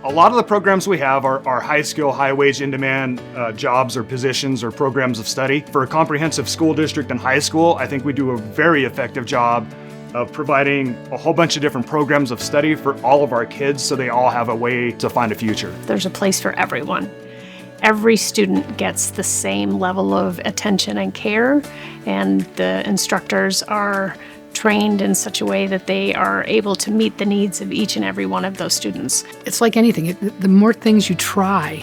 A lot of the programs we have are high skill, high wage, in demand jobs or positions or programs of study. For a comprehensive school district and high school, I think we do a very effective job of providing a whole bunch of different programs of study for all of our kids so they all have a way to find a future. There's a place for everyone. Every student gets the same level of attention and care, and the instructors are trained in such a way that they are able to meet the needs of each and every one of those students. It's like anything. The more things you try,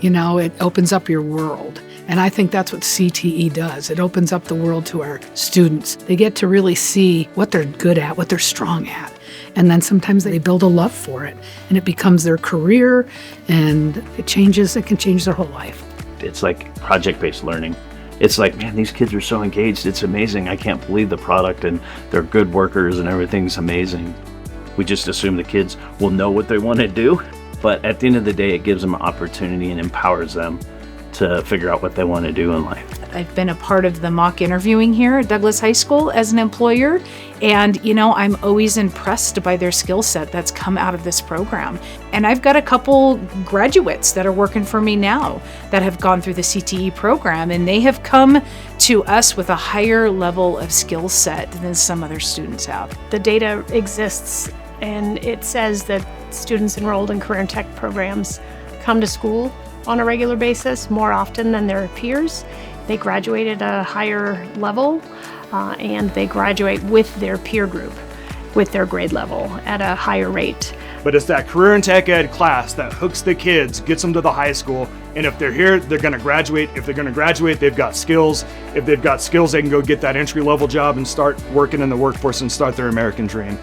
it opens up your world. And I think that's what CTE does. It opens up the world to our students. They get to really see what they're good at, what they're strong at. And then sometimes they build a love for it, and it becomes their career, and it can change their whole life. It's like project-based learning. It's like, man, these kids are so engaged. It's amazing. I can't believe the product, and they're good workers, and everything's amazing. We just assume the kids will know what they want to do, but at the end of the day, it gives them an opportunity and empowers them to figure out what they want to do in life. I've been a part of the mock interviewing here at Douglas High School as an employer, and I'm always impressed by their skill set that's come out of this program. And I've got a couple graduates that are working for me now that have gone through the CTE program, and they have come to us with a higher level of skill set than some other students have. The data exists, and it says that students enrolled in career and tech programs come to school on a regular basis more often than their peers. They graduate at a higher level, and they graduate with their peer group, with their grade level at a higher rate. But it's that career and tech ed class that hooks the kids, gets them to the high school, and if they're here, they're going to graduate. If they're going to graduate, they've got skills. If they've got skills, they can go get that entry-level job and start working in the workforce and start their American dream.